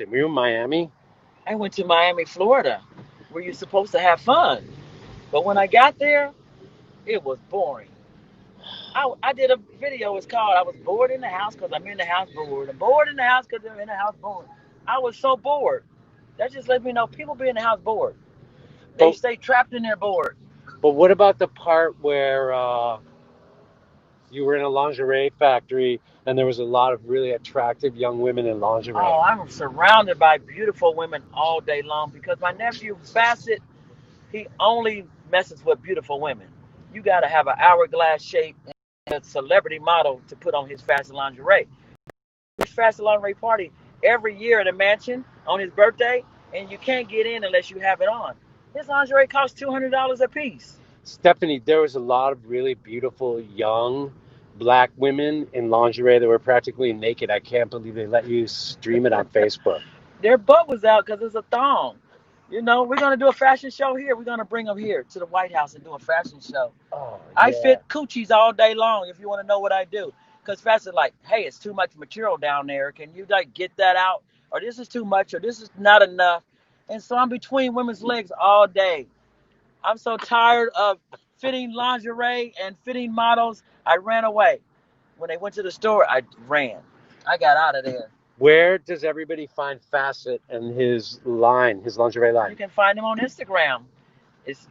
Were you in Miami? I went to Miami, Florida, where you're supposed to have fun. But when I got there, it was boring. I did a video. It's called "I was bored in the house because I'm in the house bored." I'm bored in the house because I'm in the house bored. I was so bored. That just let me know people be in the house bored. They But stay trapped in their bored. what about the part where you were in a lingerie factory and there was a lot of really attractive young women in lingerie? Oh, I'm surrounded by beautiful women all day long because my nephew Bassett, he only messes with beautiful women. You got to have an hourglass shape and a celebrity model to put on his fashion lingerie. His fashion lingerie party every year at a mansion on his birthday, and you can't get in unless you have it on. His lingerie costs $200 a piece. Stephanie, there was a lot of really beautiful young black women in lingerie that were practically naked. I can't believe they let you stream it on Facebook. Their butt was out because it's a thong. You know, we're gonna do a fashion show here. We're gonna bring them here to the White House and do a fashion show. Oh I yeah. fit coochies all day long if you want to know what I do. Because fashion like, hey, it's too much material down there. Can you like get that out? Or this is too much, or this is not enough. And so I'm between women's legs all day. I'm so tired of fitting lingerie and fitting models. I ran away. When they went to the store, I ran. I got out of there. Where does everybody find Facet and his lingerie You line? can find them on Instagram. It's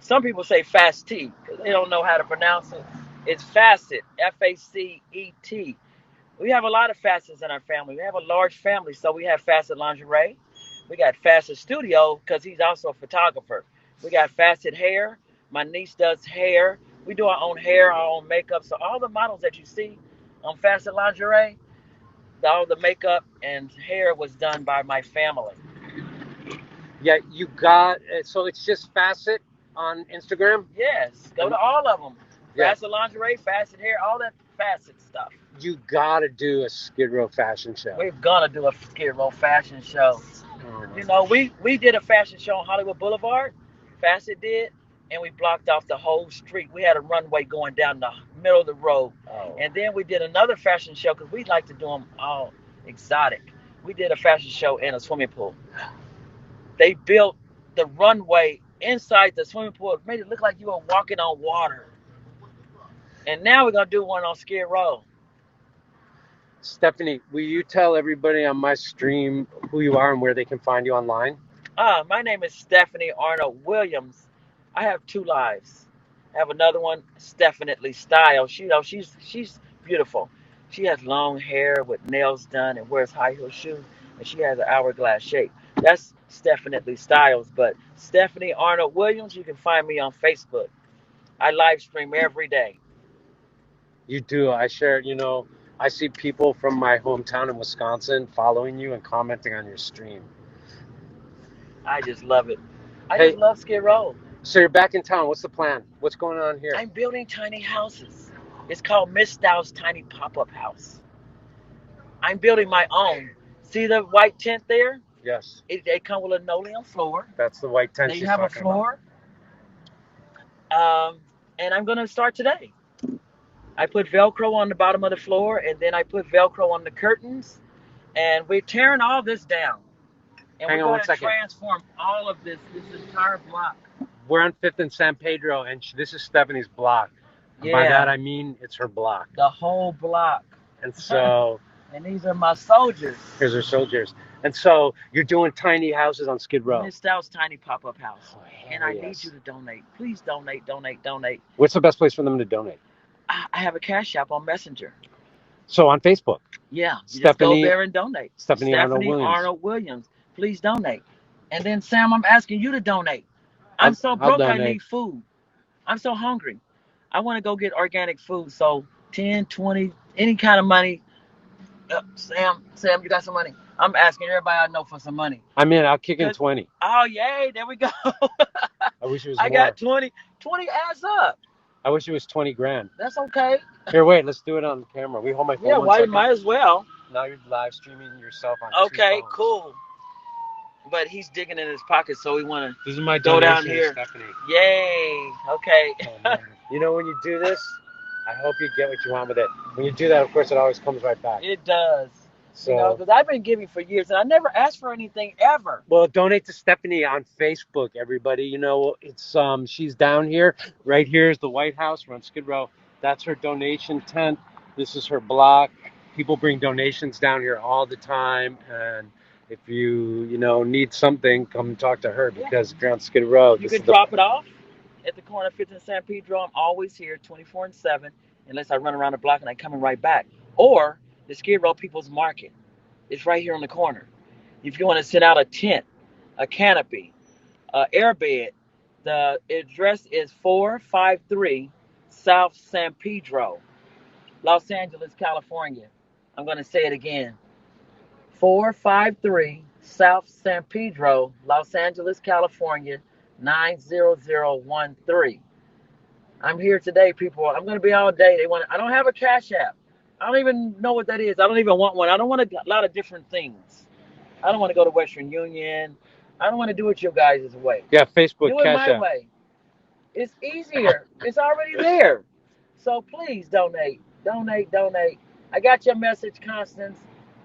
some people say Fast T because they don't know how to pronounce it. It's Facet, Facet. We have a lot of facets in our family. We have a large family, so we have Facet Lingerie. We got Facet Studio because he's also a photographer. We got Facet Hair. My niece does hair. We do our own hair, our own makeup. So all the models that you see on Facet Lingerie, all the makeup and hair was done by my family. Yeah, you got so it's just Facet on Instagram, Yes, go and to all of them. yeah, Facet Lingerie, Facet Hair, all that Facet stuff. you gotta do a Skid Row fashion show. We're gonna do a Skid Row fashion show. Oh my You know, gosh. we did a fashion show on Hollywood Boulevard. Facet did, and we blocked off the whole street. We had a runway going down the middle of the road, Oh, and then we did another fashion show because we like to do them all exotic. We did a fashion show in a swimming pool. They built the runway inside the swimming pool. It made it look like you were walking on water. And now we're gonna do one on Skid Row. Stephanie, will you tell everybody on my stream who you are and where they can find you online? My name is Stephanie Arnold Williams. I have two lives. I have another one, Stephanie Style. She's beautiful. She has long hair with nails done and wears high heel shoes, and she has an hourglass shape. That's Stephanie Styles. But Stephanie Arnold Williams, you can find me on Facebook. I live stream every day. You do. I share, I see people from my hometown in Wisconsin following you and commenting on your stream. I just love it. I just Hey, love Skid Row. so you're back in town. What's the plan? What's going on here? I'm building tiny houses. It's called Miss Styles Tiny Pop Up House. I'm building my own. See the white tent there? Yes, They come with a linoleum floor. that's the white tent They she's have a talking about. floor, um, and I'm gonna start today. I put Velcro on the bottom of the floor, and then I put Velcro on the curtains, and we're tearing all this down, and we're Hang on going one to second. transform all of this entire block. We're on 5th and San Pedro, and this is Stephanie's block. And by that, Yeah, I mean it's her block. the whole block. And so And these are my soldiers. here's her soldiers. And so you're doing tiny houses on Skid Row. Miss Styles Tiny Pop Up House. Oh, And hell I need you yes. to donate. Please donate, donate, donate. What's the best place for them to donate? I have a cash app on Messenger. So on Facebook, Yeah, you just go Stephanie, there and donate. Stephanie Arnold Stephanie Williams. Arnold Williams, please donate. And then Sam, I'm asking you to donate. I'm so I'll broke, I donate. need food. I'm so hungry. I want to go get organic food. So 10, 20, any kind of money. Sam, you got some money? I'm asking everybody I know for some money. I'm in. I'll kick in Cause 20. oh yay, there we go. I wish it was I more. got 20. 20 adds up. I wish it was 20 grand. That's okay. Here, wait. Let's do it on camera. We hold my phone Yeah, one why second. might as well. Now you're live streaming yourself on two Okay, phones. cool. But he's digging in his pocket, so we want to This is my go down donation to here. Stephanie. Yay. Okay. Oh, man. You know, when you do this, I hope you get what you want with it. When you do that, of course, it always comes right back. It does. So, because I've been giving for years and I never asked for anything ever. well, donate to Stephanie on Facebook, everybody. It's she's down here. Right here is the White House. We're on Skid Row. That's her donation tent. This is her block. People bring donations down here all the time, and if you need something, come talk to her Yeah. because if you're on Skid Row, You this is can the drop it off at the corner of 5th and San Pedro. I'm always here 24 and 7 unless I run around the block and I coming right back. Or the Skid Row People's Market. It's right here on the corner. If you want to sit out a tent, a canopy, airbed, the address is 453 South San Pedro, Los Angeles, California. I'm going to say it again. 453 South San Pedro, Los Angeles, California, 90013. I'm here today, people. I'm going to be all day. I don't have a Cash App. I don't even know what that is. I don't even want one. I don't want a lot of different things. I don't want to go to Western Union. I don't want to do it your guys' way. Yeah, Facebook, Do it Cash my App. way. It's easier. It's already there. So please donate. Donate, donate. I got your message, Constance.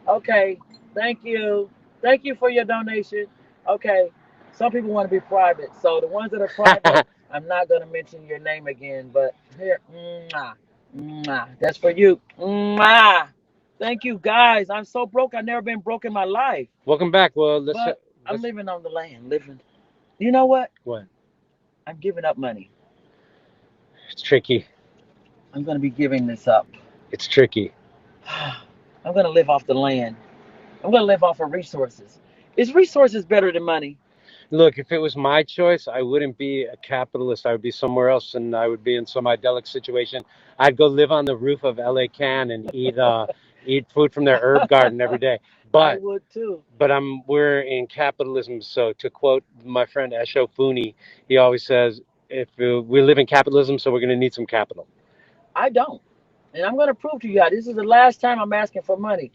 Okay. Thank you. Thank you for your donation. Okay. Some people want to be private. So the ones that are private, I'm not going to mention your name again. But here, mwah, mwah, that's for you. Mwah. Thank you, guys. I'm so broke. I've never been broke in my life. Welcome back. Well, But I'm let's living on the land. Living. You know what? what? I'm giving up money. It's tricky. I'm going to be giving this up. It's tricky. I'm going to live off the land. I'm going to live off of resources. Is resources better than money? Look, if it was my choice, I wouldn't be a capitalist. I would be somewhere else, and I would be in some idyllic situation. I'd go live on the roof of LA Can and eat food from their herb garden every day. I But would too. we're in capitalism. So to quote my friend Esho Funi, he always says, "If we live in capitalism, so we're going to need some capital." I don't. And I'm going to prove to you guys, this is the last time I'm asking for money.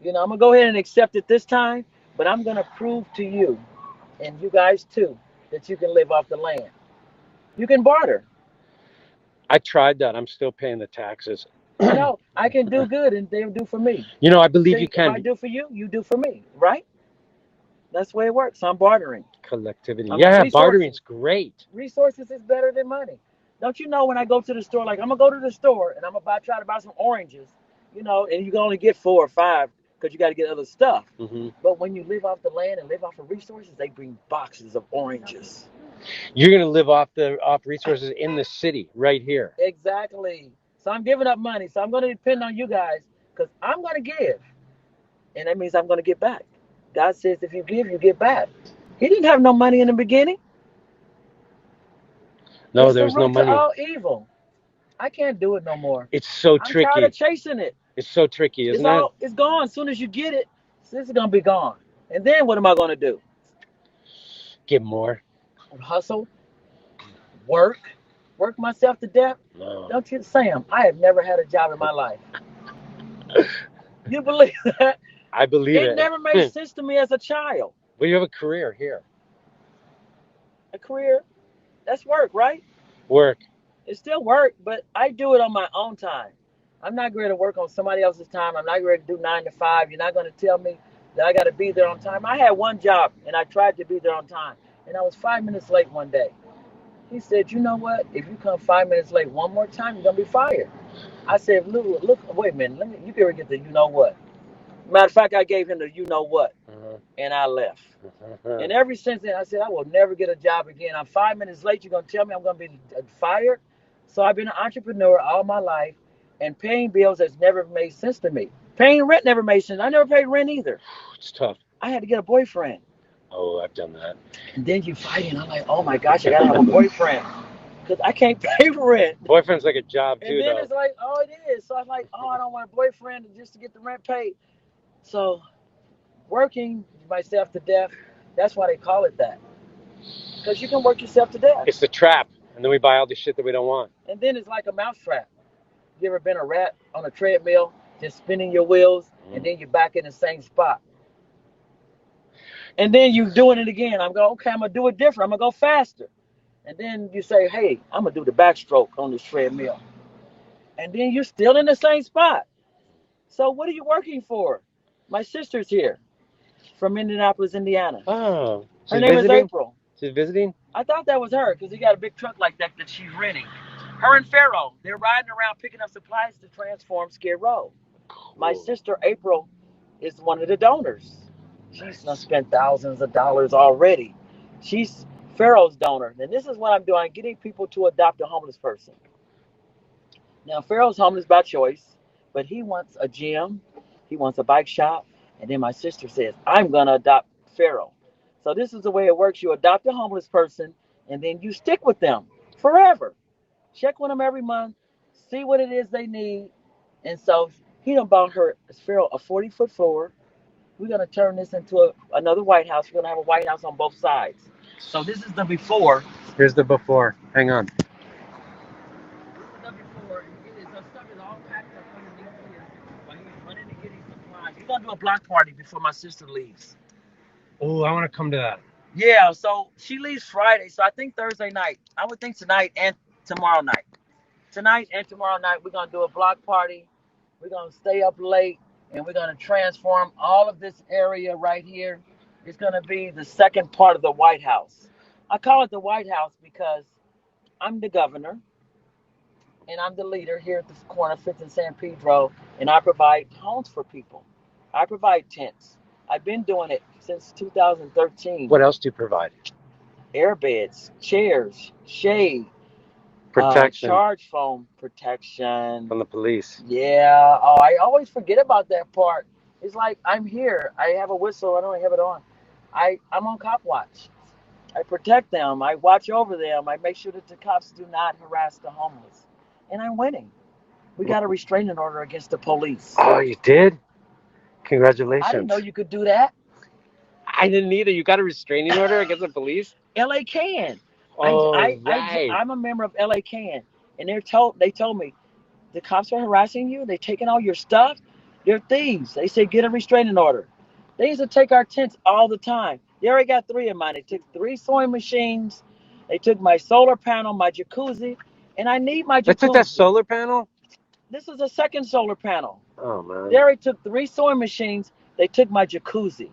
I'm going to go ahead and accept it this time, but I'm going to prove to you, and you guys too, that you can live off the land. You can barter. I tried that. I'm still paying the taxes. No, I can do good and they'll do for me. I believe you See, if I can. do for you, you do for me, right? That's the way it works. I'm bartering. Collectivity. I'm Yeah, resources. bartering's great. Resources is better than money. Don't you know when I go to the store, like I'm gonna go to the store and I'm about to try to buy some oranges, and you can only get 4 or 5 because you got to get other stuff. Hmm. But when you live off the land and live off of resources, they bring boxes of oranges. You're going to live off resources in the city right here. Exactly. So I'm giving up money. So I'm going to depend on you guys because I'm going to give, and that means I'm going to get back. God says if you give, you get back. He didn't have no money in the beginning. No, It's the there's no root to money. all evil. I can't do it no more. It's so I'm tired tricky. of chasing it. It's so tricky, It's isn't it? it's gone. As soon as you get it, this is gonna be gone. And then what am I gonna do? Give more. Hustle, work myself to death. No. Don't you, Sam? I have never had a job in my life. You believe that? I believe It it. never made sense to me as a child. Well, you have a career here. A career, that's work, right? Work. It's still work, but I do it on my own time. I'm not going to work on somebody else's time. I'm not going to do 9 to 5. You're not going to tell me that I got to be there on time. I had one job, and I tried to be there on time, and I was 5 minutes late one day. He said, "You know what? If you come 5 minutes late one more time, you're going to be fired." I said, look, wait a minute. You can get the you know what. Matter of fact, I gave him the you know what, and I left. And ever since then, I said, I will never get a job again. I'm 5 minutes late. You're going to tell me I'm going to be fired? So I've been an entrepreneur all my life, and paying bills has never made sense to me. Paying rent never made sense. I never paid rent either. It's tough. I had to get a boyfriend. Oh, I've done that. And then you fight, and I'm like, oh my gosh, I got to have a boyfriend because I can't pay rent. Boyfriend's like a job too, And then though. it's like, oh, it is. So I'm like, oh, I don't want a boyfriend just to get the rent paid. So working myself to death, that's why they call it that. Because you can work yourself to death. It's the trap, and then we buy all the shit that we don't want. And then it's like a mousetrap. You ever been a rat on a treadmill, just spinning your wheels, and then you're back in the same spot? And then you doing it again. I'm going, okay, I'm going to do it different. I'm going to go faster. And then you say, hey, I'm going to do the backstroke on this treadmill. And then you're still in the same spot. So what are you working for? My sister's here from Indianapolis, Indiana. Oh, Her she's name is visiting? April. She's visiting? I thought that was her because he got a big truck like that she's renting. Her and Pharaoh, they're riding around picking up supplies to transform Skid Row. My Cool. sister April is one of the donors. She's Nice. spent thousands of dollars already. She's Pharaoh's donor. And this is what I'm doing, getting people to adopt a homeless person. Now, Pharaoh's homeless by choice, but he wants a gym, he wants a bike shop, and then my sister says, I'm going to adopt Pharaoh. So this is the way it works. You adopt a homeless person, and then you stick with them forever. Check with them every month, see what it is they need. And so he done bought her, Pharaoh, a 40-foot floor. We're going to turn this into another White House. We're going to have a White House on both sides. So this is the before. Here's the before. Hang on. This is the before. The stuff is all packed up underneath here while he's running to get his supplies. We're going to do a block party before my sister leaves. Oh, I want to come to that. Yeah, so she leaves Friday. So I think Thursday night. I would think tonight and tomorrow night. Tonight and tomorrow night, we're going to do a block party. We're going to stay up late and we're going to transform all of this area right here. It's going to be the second part of the White House. I call it the White House because I'm the governor and I'm the leader here at the corner of 5th and San Pedro, and I provide homes for people. I provide tents. I've been doing it since 2013. What else do you provide? Air beds, chairs, shade, Protection charge foam protection. from the police. Yeah. Oh, I always forget about that part. It's like I'm here. I have a whistle. I don't have it on. I'm on cop watch. I protect them. I watch over them. I make sure that the cops do not harass the homeless. And I'm winning. We got a restraining order against the police. Oh, you did? I didn't know Congratulations. you could do that. I didn't either. You got a restraining order against the police? LA can. Oh, right. I'm a member of LA can, and they told me the cops are harassing you. They taking all your stuff. They're thieves. They said get a restraining order. They used to take our tents all the time. They already got three of mine. They took three sewing machines. They took my solar panel, my jacuzzi, and I need my They took that jacuzzi. solar panel? This is a second solar panel. Oh, They man. already took three sewing machines. They took my jacuzzi,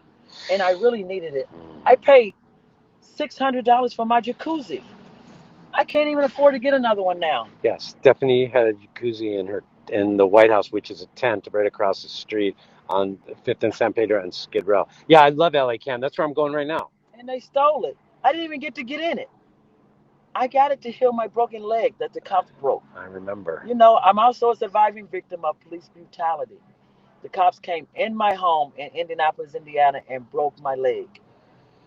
and I really needed it. I Mm. paid $600 for my jacuzzi. I can't even afford to get another one now. Yeah, Stephanie had a jacuzzi in the White House, which is a tent right across the street on 5th and San Pedro and Skid Row. Yeah, I love LA Can. That's where I'm going right now. And they stole it. I didn't even get to get in it. I got it to heal my broken leg that the cops broke. I remember. You know, I'm also a surviving victim of police brutality. The cops came in my home in Indianapolis, Indiana, and broke my leg.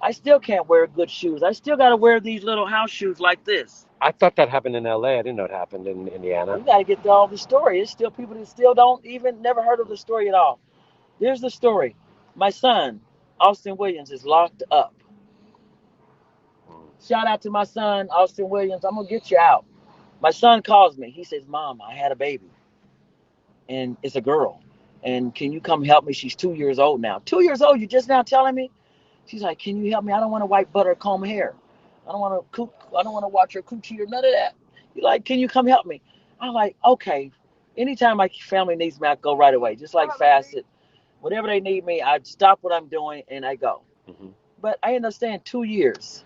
I still can't wear good shoes. I still got to wear these little house shoes like this. I thought that happened in LA. I didn't know it happened in Well, Indiana. you got to get to all the story. There's still people that still don't even never heard of the story at all. Here's the story. My son, Austin Williams, is locked up. Mm. Shout out to my son, Austin Williams. I'm going to get you out. My son calls me. He says, Mom, I had a baby, and it's a girl. And can you come help me? She's 2 years old now. 2 years old? You just now telling me? She's like, can you help me? I don't want to white butter comb hair. I don't want to watch her coochie or none of that. You like, can you come help me? I'm like, okay. Anytime my family needs me, I go right away. Just like Facet. Whatever they need me, I stop what I'm doing and I go. Hmm. But I understand 2 years.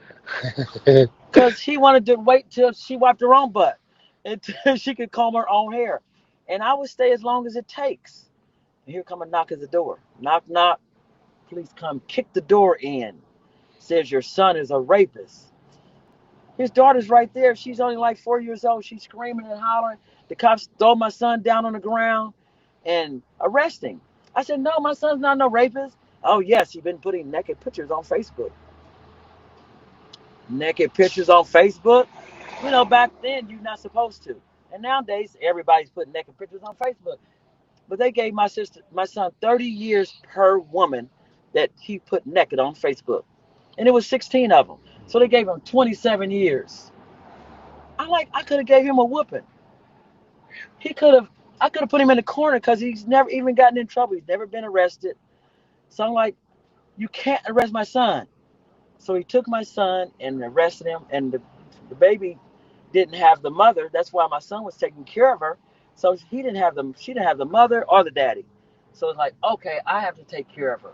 Because he wanted to wait till she wiped her own butt until she could comb her own hair. And I would stay as long as it takes. And here come a knock at the door. Knock, knock. Please come kick the door in. Says your son is a rapist. His daughter's right there. She's only like 4 years old. She's screaming and hollering. The cops throw my son down on the ground and arrest him. I said, no, my son's not no rapist. Oh, yes, he's been putting naked pictures on Facebook. Naked pictures on Facebook? You know, back then, you're not supposed to. And nowadays, everybody's putting naked pictures on Facebook. But they gave my son 30 years per woman that he put naked on Facebook. And it was 16 of them. So they gave him 27 years. I could have gave him a whooping. He could have, I could have put him in the corner because he's never even gotten in trouble. He's never been arrested. So I'm like, you can't arrest my son. So he took my son and arrested him. And the baby didn't have the mother. That's why my son was taking care of her. So she didn't have the mother or the daddy. So it's like, okay, I have to take care of her.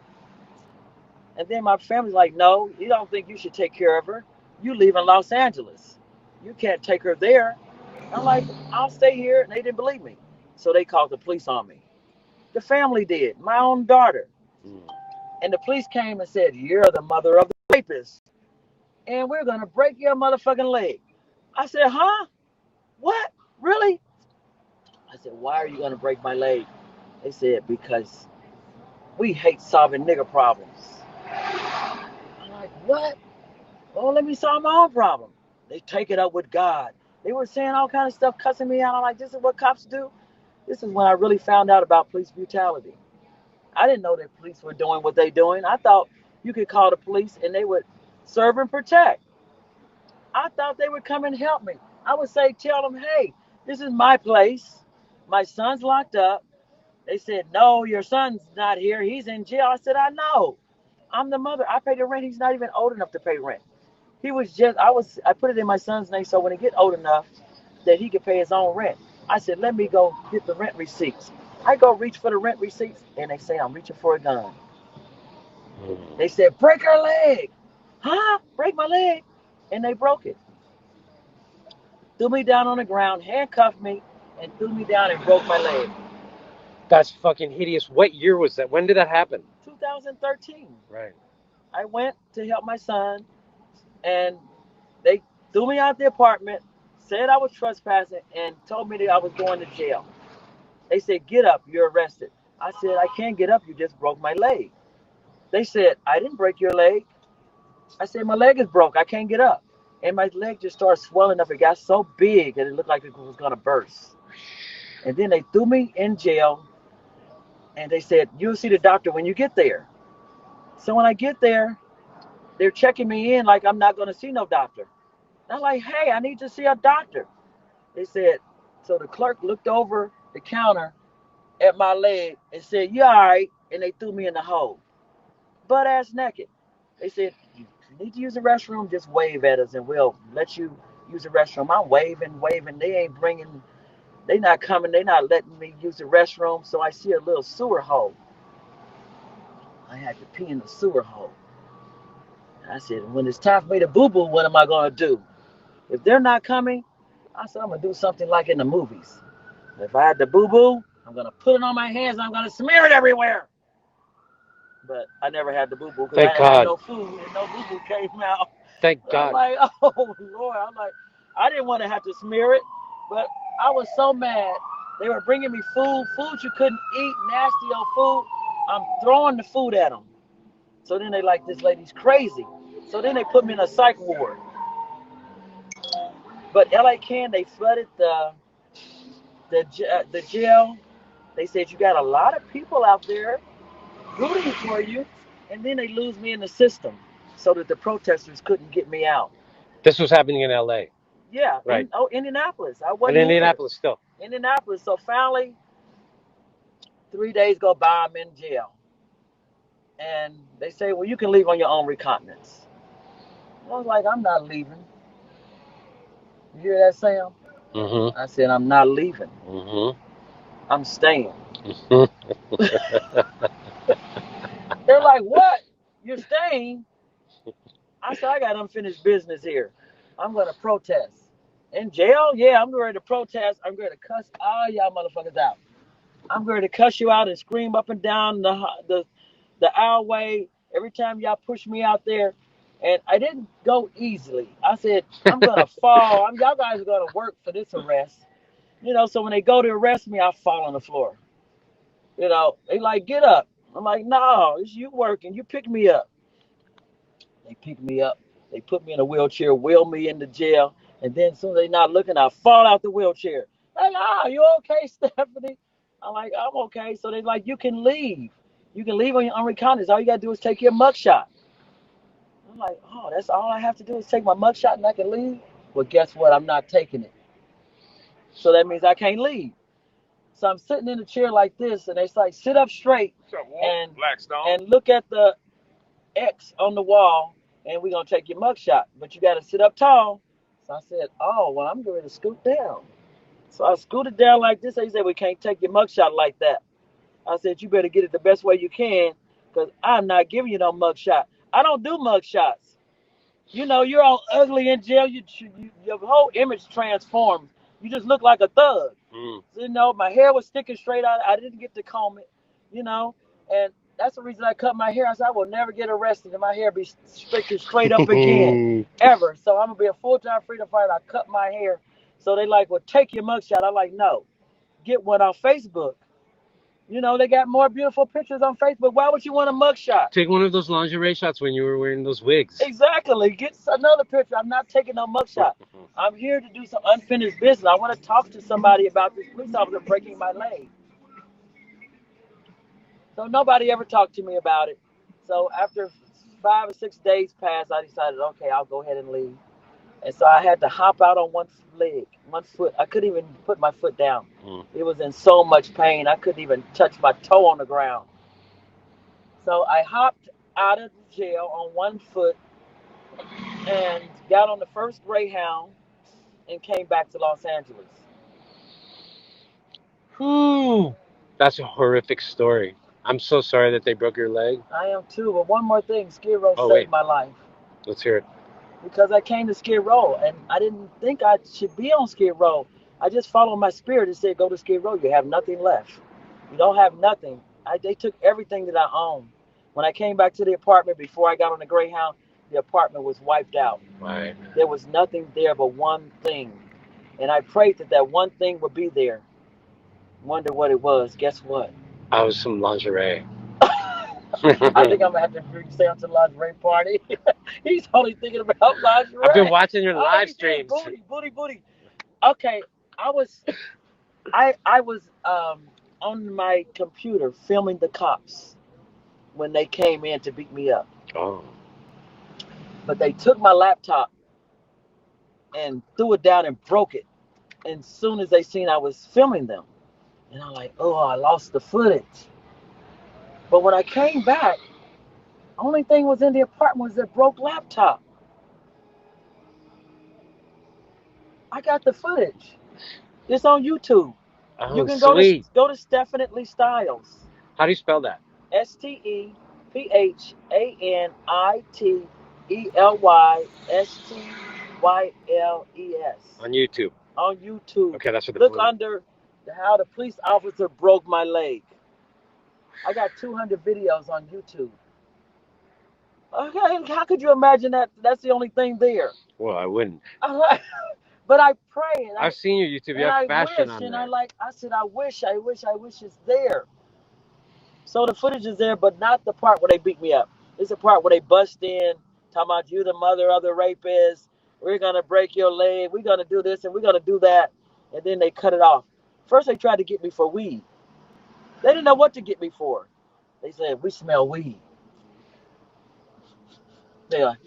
And then my family's like, no, you don't think you should take care of her. You live in Los Angeles. You can't take her there. I'm like, I'll stay here. And they didn't believe me. So they called the police on me. The family did, my own daughter. Mm. And the police came and said, you're the mother of the rapist. And we're going to break your motherfucking leg. I said, huh? What? Really? I said, why are you going to break my leg? They said, because we hate solving nigger problems. I'm like, what? Oh, let me solve my own problem. They take it up with God. They were saying all kind of stuff, cussing me out. I'm like, this is what cops do? This is when I really found out about police brutality. I didn't know that police were doing what they're doing. I thought you could call the police and they would serve and protect. I thought they would come and help me. I would say, tell them, hey, this is my place. My son's locked up. They said, no, your son's not here. He's in jail. I said, I know. I'm the mother. I pay the rent. He's not even old enough to pay rent. I put it in my son's name so when he get old enough that he could pay his own rent. I said, let me go get the rent receipts. I go reach for the rent receipts and they say I'm reaching for a gun. They said, break her leg. Huh? Break my leg. And they broke it. Threw me down on the ground, handcuffed me, and threw me down and broke my leg. That's fucking hideous. What year was that? When did that happen? 2013. Right. I went to help my son, and they threw me out the apartment, said I was trespassing, and told me that I was going to jail. They said, get up, you're arrested. I said, I can't get up, you just broke my leg. They said, I didn't break your leg. I said, my leg is broke, I can't get up. And my leg just started swelling up. It got so big that it looked like it was going to burst. And then they threw me in jail, and they said, you'll see the doctor when you get there. So when I get there, they're checking me in like I'm not going to see no doctor. And I'm like, hey, I need to see a doctor. They said, so the clerk looked over the counter at my leg and said, you all right? And they threw me in the hole, butt ass naked. They said, you need to use the restroom, just wave at us and we'll let you use the restroom. I'm waving. They not coming. They not letting me use the restroom. So I see a little sewer hole. I had to pee in the sewer hole. I said, when it's time for me to boo-boo, what am I going to do? If they're not coming, I said, I'm going to do something like in the movies. If I had to boo-boo, I'm going to put it on my hands and I'm going to smear it everywhere. But I never had the boo-boo because I Thank didn't have God. no food and no boo-boo came out. Thank So I'm God. like, oh, Lord. I'm like, I didn't want to have to smear it, but I was so mad. They were bringing me food you couldn't eat, nasty old food. I'm throwing the food at them. So then they like, this lady's crazy. So then they put me in a psych ward. But LA Can, they flooded the jail. They said, you got a lot of people out there rooting for you. And then they lose me in the system so that the protesters couldn't get me out. This was happening in LA. Yeah, Right. Indianapolis. I In wasn't here. Indianapolis still. Indianapolis. So finally, 3 days go by, I'm in jail. And they say, well, you can leave on your own recognizance. I was like, I'm not leaving. You hear that, Sam? Mm-hmm. I said, I'm not leaving. Mm-hmm. I'm staying. Mm-hmm. They're like, what? You're staying? I said, I got unfinished business here. I'm going to protest. In jail? Yeah, I'm ready to protest. I'm ready to cuss all y'all motherfuckers out. I'm ready to cuss you out and scream up and down the aisleway every time y'all push me out there. And I didn't go easily. I said, I'm going to fall. Y'all guys are going to work for this arrest. So when they go to arrest me, I fall on the floor. They like, get up. I'm like, no, it's you working. You pick me up. They pick me up. They put me in a wheelchair, wheel me into jail. And then as soon as they not looking, I fall out the wheelchair. Like, you okay, Stephanie? I'm like, I'm okay. So they like, you can leave. You can leave on your own recognizance. All you got to do is take your mugshot. I'm like, oh, that's all I have to do is take my mugshot and I can leave? Well, guess what? I'm not taking it. So that means I can't leave. So I'm sitting in a chair like this, and they say, sit up straight and look at the X on the wall, and we're going to take your mugshot. But you got to sit up tall. So I said, oh, well, I'm going to scoot down. So I scooted down like this. They said, we can't take your mugshot like that. I said, you better get it the best way you can, because I'm not giving you no mug shot. I don't do mug shots. You know, you're all ugly in jail. Your whole image transforms. You just look like a thug. Mm. You know, my hair was sticking straight out. I didn't get to comb it, you know, and that's the reason I cut my hair. I said, I will never get arrested and my hair be sticking straight up again, ever. So I'm going to be a full-time freedom fighter. I cut my hair. So they like, well, take your mugshot. I'm like, no, get one on Facebook. You know, they got more beautiful pictures on Facebook. Why would you want a mugshot? Take one of those lingerie shots when you were wearing those wigs. Exactly. Get another picture. I'm not taking no mugshot. I'm here to do some unfinished business. I want to talk to somebody about this police officer breaking my leg. So nobody ever talked to me about it. So after 5 or 6 days passed, I decided, okay, I'll go ahead and leave. And so I had to hop out on one leg, 1 foot. I couldn't even put my foot down. Mm. It was in so much pain. I couldn't even touch my toe on the ground. So I hopped out of jail on 1 foot and got on the first Greyhound and came back to Los Angeles. Whew. That's a horrific story. I'm so sorry that they broke your leg. I am too. But one more thing, Skid Row Oh, saved wait. my life. Let's hear it. Because I came to Skid Row and I didn't think I should be on Skid Row. I just followed my spirit and said, go to Skid Row. You have nothing left. You don't have nothing. They took everything that I owned. When I came back to the apartment before I got on the Greyhound, the apartment was wiped out. Right. There was nothing there but one thing. And I prayed that that one thing would be there. Wonder what it was. Guess what? I was some lingerie. I think I'm going to have to stay on to the lingerie party. He's only thinking about lingerie. I've been watching your Oh, live he did. streams. Booty, booty, booty. Okay, I was on my computer filming the cops when they came in to beat me up. Oh. But they took my laptop and threw it down and broke it. And as soon as they seen I was filming them, and I'm like, oh, I lost the footage. But when I came back, only thing was in the apartment was that broke laptop. I got the footage. It's on YouTube. You Oh, can sweet. go to Stephanie Styles. How do you spell that? Stephenitstyles. On YouTube. On YouTube. Okay, that's what the Look police. under how the police officer broke my leg. I got 200 videos on YouTube. Okay, how could you imagine that? That's the only thing there. Well, I wouldn't. But I pray and I've seen your YouTube. You and have I fashion wish on and there. I said I wish it's there. So the footage is there, but not the part where they beat me up. It's the part where they bust in, talking about you the mother of the rapist. We're gonna break your leg. We're gonna do this and we're gonna do that, and then they cut it off. First they tried to get me for weed. They didn't know what to get me for. They said we smell weed. They like,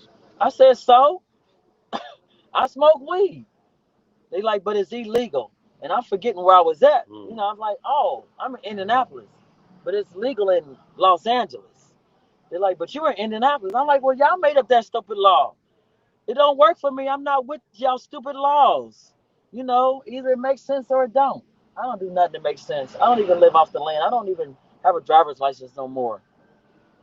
I said so. I smoke weed. They like, but it's illegal. And I'm forgetting where I was at. Mm. You know, I'm like, oh, I'm in Indianapolis, but it's legal in Los Angeles. They're like, but you were in Indianapolis. I'm like, well, y'all made up that stupid law. It don't work for me. I'm not with y'all stupid laws. You know, either it makes sense or it don't. I don't do nothing that makes sense. I don't even live off the land. I don't even have a driver's license no more.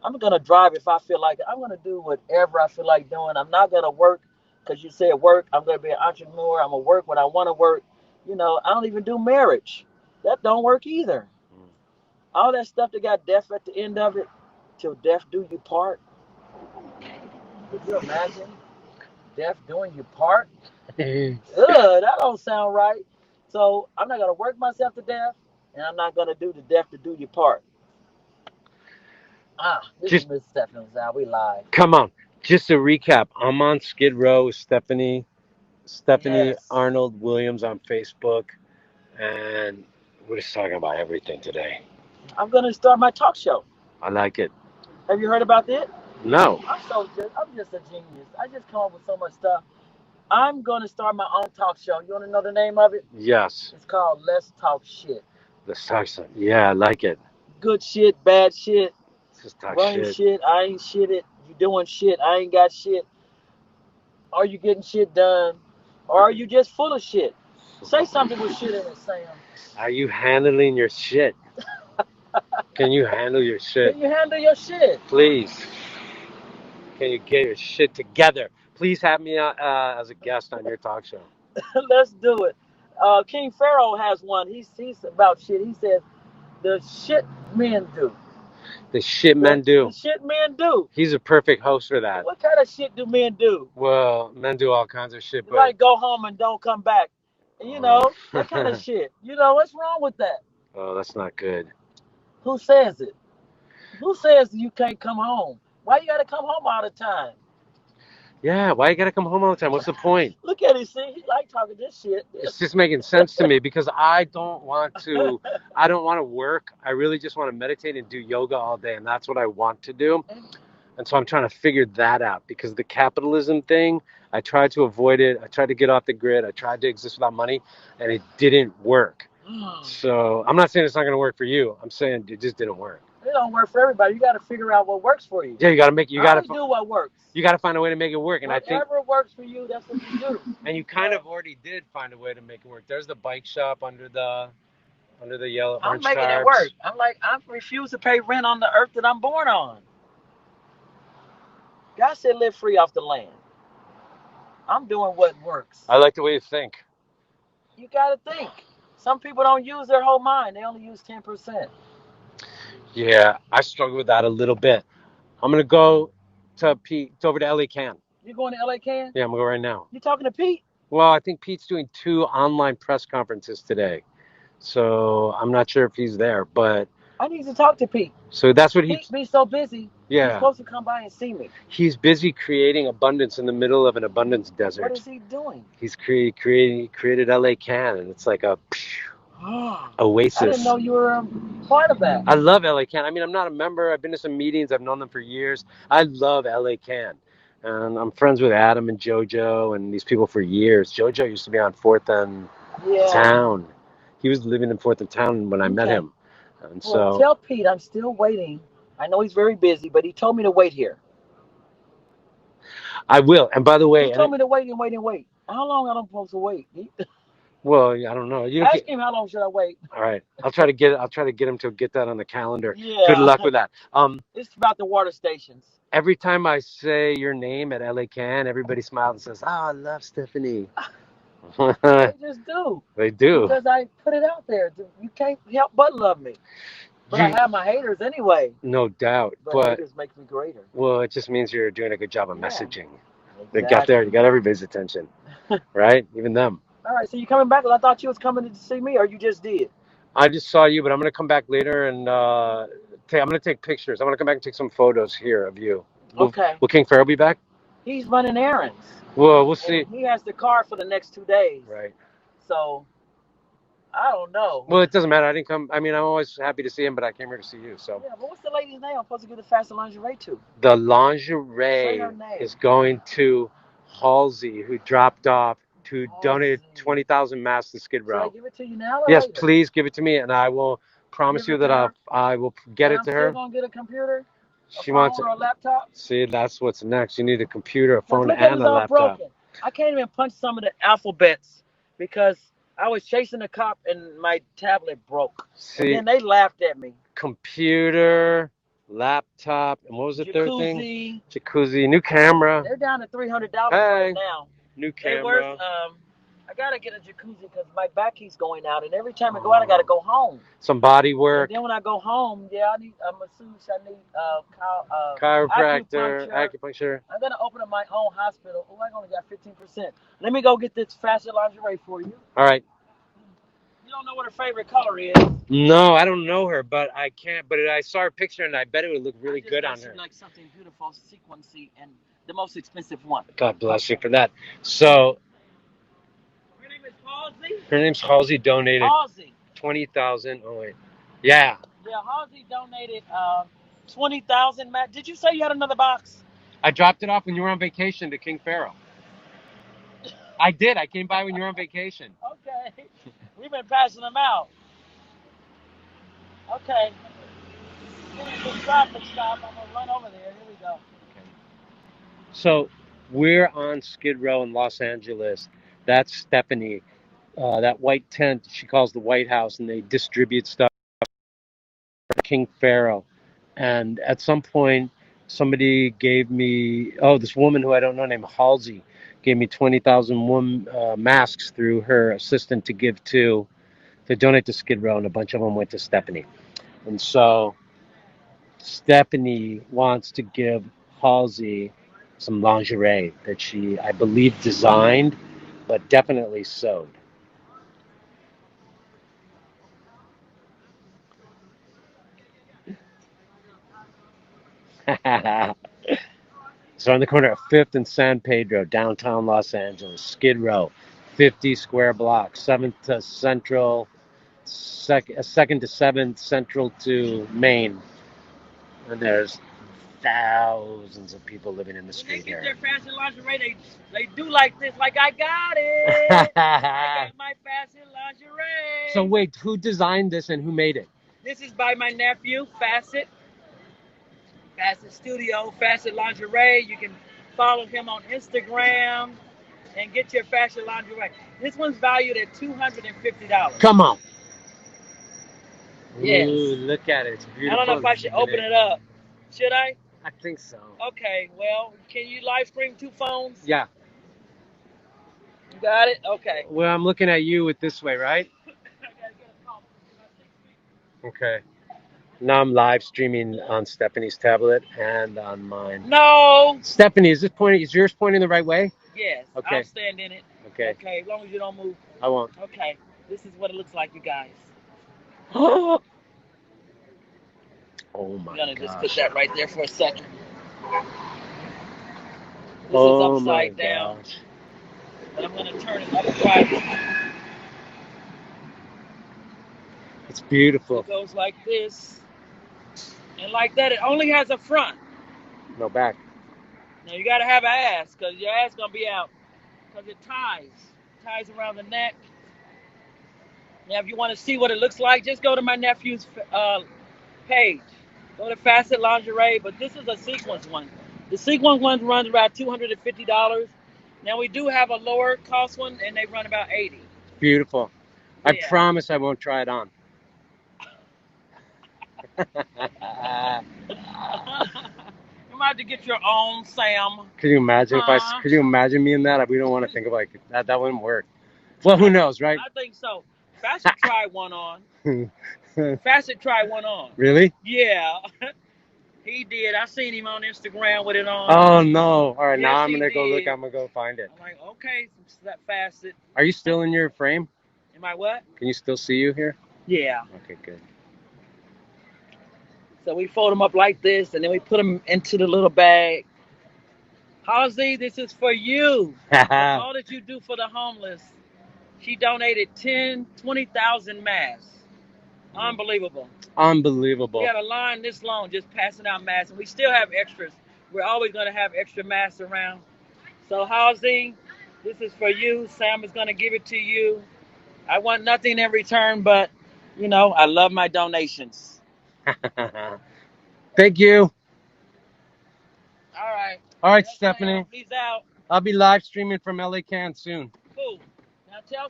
I'm going to drive if I feel like it. I'm going to do whatever I feel like doing. I'm not going to work because you said work. I'm going to be an entrepreneur. I'm going to work when I want to work. You know, I don't even do marriage. That don't work either. All that stuff that got death at the end of it, till death do you part. Could you imagine death doing you part? That don't sound right. So I'm not going to work myself to death, and I'm not going to do the death to do you part. This is Miss Stephanie Styles. We live. Come on. Just to recap, I'm on Skid Row with Stephanie Yes. Arnold Williams on Facebook, and we're just talking about everything today. I'm going to start my talk show. I like it. Have you heard about it? No. I'm just a genius. I just come up with so much stuff. I'm going to start my own talk show. You want to know the name of it? Yes. It's called Let's Talk Shit. Let's talk some. Yeah, I like it. Good shit, bad shit, Let's talk running shit. shit. I ain't shitted. You doing shit. I ain't got shit. Are you getting shit done? Or are you just full of shit? Say something with shit in it, Sam. Are you handling your shit? Can you handle your shit? Can you handle your shit? Please. Can you get your shit together? Please have me as a guest on your talk show. Let's do it. King Pharaoh has one. He's about shit. He says the shit men do. The shit The, men do. the shit men do. He's a perfect host for that. What kind of shit do men do? Well, men do all kinds of shit, but Like go home and don't come back. You know, that kind of shit. You know, what's wrong with that? oh, that's not good. Who says it? Who says you can't come home? Why you gotta come home all the time? Yeah, why you gotta come home all the time? What's the point? Look at him, see, he like talking this shit. It's just making sense to me because I don't want to work. I really just want to meditate and do yoga all day, and that's what I want to do. And so I'm trying to figure that out because the capitalism thing, I tried to avoid it. I tried to get off the grid. I tried to exist without money, and it didn't work. So I'm not saying it's not going to work for you. I'm saying it just didn't work. It don't work for everybody. You got to figure out what works for you. Yeah, you got to do what works. You got to find a way to make it work. And whatever works for you, that's what you do. And you kind of already did find a way to make it work. There's the bike shop under the yellow orange I'm making tarps. it work. I refuse to pay rent on the earth that I'm born on. God said live free off the land. I'm doing what works. I like the way you think. You got to think. Some people don't use their whole mind. They only use 10%. Yeah, I struggle with that a little bit. I'm going to go to Pete. It's over to LA Can. You going to LA Can? Yeah, I'm going to go right now. You talking to Pete? Well, I think Pete's doing 2 online press conferences today. So I'm not sure if he's there, but I need to talk to Pete. So that's what Pete be so busy. Yeah. He's supposed to come by and see me. He's busy creating abundance in the middle of an abundance desert. What is he doing? He's created LA Can, and it's like a oasis. I didn't know you were part of that. I love LA Can. I mean, I'm not a member. I've been to some meetings. I've known them for years. I love LA Can. And I'm friends with Adam and JoJo and these people for years. JoJo used to be on 4th and Town. He was living in 4th and Town when I met him. And well, tell Pete I'm still waiting. I know he's very busy, but he told me to wait here. I will. And by the way, he told me to wait and wait and wait. How long am I supposed to wait? Well, I don't know. Ask him how long should I wait. All right, I'll try to get him to get that on the calendar. Yeah. Good luck with that. It's about the water stations. Every time I say your name at LA Can, everybody smiles and says, "Oh, I love Stephanie." They just do. They do. Because I put it out there. You can't help but love me. But I have my haters anyway. No doubt. But haters makes me greater. Well, it just means you're doing a good job of messaging. Exactly. You got everybody's attention, right? Even them. All right, so you coming back? Well, I thought you was coming to see me, or you just did? I just saw you, but I'm going to come back later, and I'm going to take pictures. I'm going to come back and take some photos here of you. Okay. Will King Pharaoh be back? He's running errands. Well, we'll see. He has the car for the next 2 days. Right. So, I don't know. Well, it doesn't matter. I didn't come. I mean, I'm always happy to see him, but I came here to see you. So. Yeah, but what's the lady's name I'm supposed to give the fashion lingerie to? The lingerie is going to Halsey, who dropped off to donate 20,000 masks to Skid Row. Should I give it to you now? Yes, please give it to me, and I will promise you that I will get it to her. I'm still gonna get a computer. She wants or a laptop. See, that's what's next. You need a computer, a phone, and a laptop. Broken. I can't even punch some of the alphabets because I was chasing a cop and my tablet broke. See, and then they laughed at me. Computer, laptop, and what was the third thing? Jacuzzi, new camera. They're down to $300 right now. New camera. They worth, I gotta get a jacuzzi because my back keeps going out, and every time I go out, I gotta go home. Some body work. And then when I go home, I need a masseuse. I need chiropractor, acupuncture. I'm gonna open up my own hospital. Oh, I only got 15%. Let me go get this fashion lingerie for you. All right. You don't know what her favorite color is? No, I don't know her, but I can't. But I saw her picture, and I bet it would look really good on her. Like something beautiful, sequency, and the most expensive one. God bless you for that. So. Her name's Halsey. Donated 20,000. Oh wait, yeah. Yeah, Halsey donated 20,000. Matt, did you say you had another box? I dropped it off when you were on vacation to King Pharaoh. I did. I came by when you were on vacation. Okay, we've been passing them out. Okay. The traffic stop. I'm gonna run over there. Here we go. Okay. So we're on Skid Row in Los Angeles. That's Stephanie. That white tent she calls the White House, and they distribute stuff for King Pharaoh. And at some point, somebody gave me, oh, this woman who I don't know named Halsey gave me 20,000 masks through her assistant to donate to Skid Row, and a bunch of them went to Stephanie. And so Stephanie wants to give Halsey some lingerie that she, I believe, designed, but definitely sewed. So on the corner of 5th and San Pedro, downtown Los Angeles, Skid Row, 50 square blocks, 7th to Central, 2nd to 7th Central to Main. And there's thousands of people living in the When they street get here. their fashion lingerie, they do like this, like I got it. I got my fashion lingerie. So wait, who designed this and who made it? This is by my nephew, Facet Studio, Facet Lingerie. You can follow him on Instagram and get your fashion lingerie. This one's valued at $250. Come on. Yes. Ooh, look at it. It's beautiful. I don't know if I should open it up. Should I? I think so. Okay, well, can you live stream 2 phones? Yeah. You got it? Okay. Well, I'm looking at you with this way, right? Okay. Now I'm live streaming on Stephanie's tablet and on mine. No. Stephanie, is yours pointing the right way? Yes. Okay. I'll stand in it. Okay. Okay, as long as you don't move. I won't. Okay. This is what it looks like, you guys. Oh my I'm gonna gosh. just put that right there for a second. This Oh is my upside down. gosh. But I'm gonna turn it upright. It's beautiful. It goes like this. And like that, it only has a front. No back. Now you gotta have an ass, because your ass gonna be out. Because it ties around the neck. Now if you want to see what it looks like, just go to my nephew's page. Go to Facet Lingerie, but this is a sequence one. The sequence one runs about $250. Now we do have a lower cost one, and they run about $80. Beautiful. I Yeah. promise I won't try it on. You might have to get your own, Sam. Could you imagine could you imagine me in that? We don't want to think about that. That wouldn't work. Well, who knows, right? I think so. Facet tried one on. Facet tried one on. Really? Yeah. He did. I seen him on Instagram with it on. Oh no! All right, Yes, now I'm he gonna go look. did. I'm gonna go find it. I'm like, okay, that Facet. Are you still in your frame? Am I what? Can you still see you here? Yeah. Okay, good. So we fold them up like this, and then we put them into the little bag. Halsey, this is for you. All that you do for the homeless. She donated 20,000 masks. Unbelievable. Unbelievable. We had a line this long just passing out masks, and we still have extras. We're always going to have extra masks around. So Halsey, this is for you. Sam is going to give it to you. I want nothing in return, but, I love my donations. Thank you. All right. All right, That's Stephanie. Sam. He's out. I'll be live streaming from LA Can soon. Cool. Now tell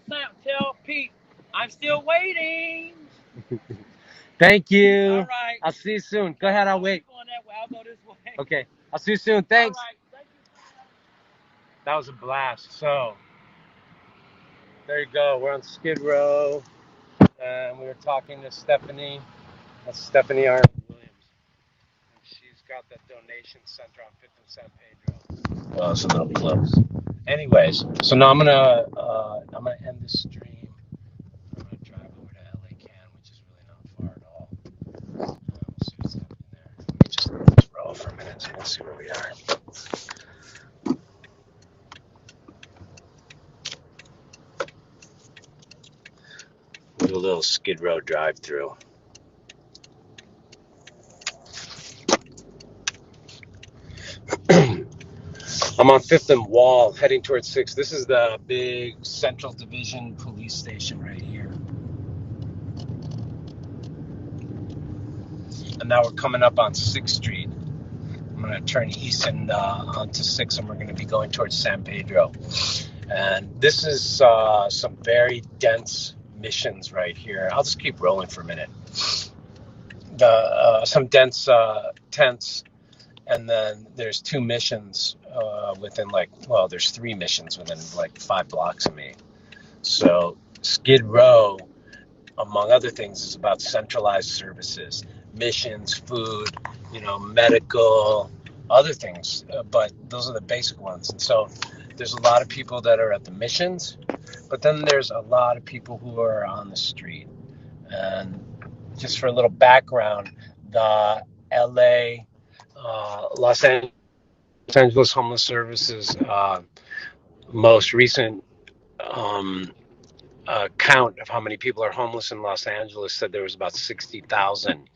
Pete, I'm still waiting. Thank you. All right. I'll see you soon. Go ahead, I'll wait. Going that way. I'll go this way. Okay, I'll see you soon. Thanks. All right. Thank you. That was a blast. So, there you go. We're on Skid Row, and we were talking to Stephanie. That's Stephanie Arnold Williams. And she's got that donation center on 5th and San Pedro. Well, it's a little close. Anyways, so now I'm gonna end the stream. I'm gonna drive over to LA Can, which is really not far at all. We'll see what's happening there. Let me just roll for a minute so we'll see where we are. Do a little Skid Row drive-through. I'm on 5th and Wall, heading towards 6th. This is the big Central Division police station right here. And now we're coming up on 6th Street. I'm going to turn east and onto 6th, and we're going to be going towards San Pedro. And this is some very dense missions right here. I'll just keep rolling for a minute. some dense tents, and then there's two missions within there's three missions within like 5 blocks of me. So Skid Row, among other things, is about centralized services, missions, food, medical, other things. But those are the basic ones. And so there's a lot of people that are at the missions, but then there's a lot of people who are on the street. And just for a little background, the LA, Los Angeles Homeless Services most recent count of how many people are homeless in Los Angeles said there was about 60,000.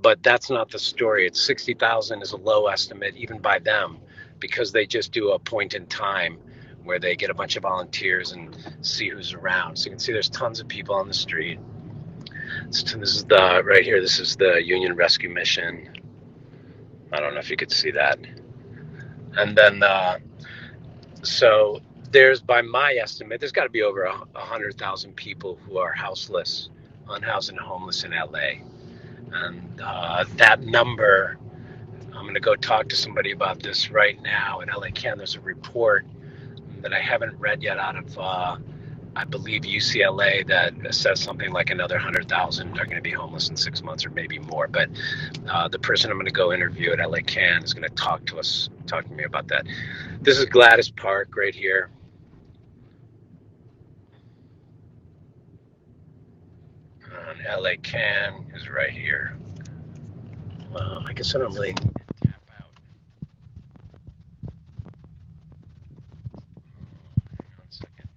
But that's not the story. It's 60,000 is a low estimate, even by them, because they just do a point in time where they get a bunch of volunteers and see who's around. So you can see there's tons of people on the street. This is right here. This is the Union Rescue Mission. I don't know if you could see that. And then, so there's, by my estimate, there's got to be over 100,000 people who are houseless, unhoused, and homeless in LA. And that number, I'm going to go talk to somebody about this right now in LA Can. There's a report that I haven't read yet out of, I believe, UCLA that says something like another 100,000 are going to be homeless in 6 months or maybe more. But the person I'm going to go interview at LA Can is going to talk to me about that. This is Gladys Park right here. And LA Can is right here. I guess I don't really need to tap out. Hang on a second.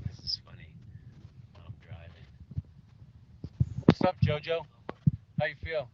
This is funny. I'm driving. What's up, Jojo? How you feel?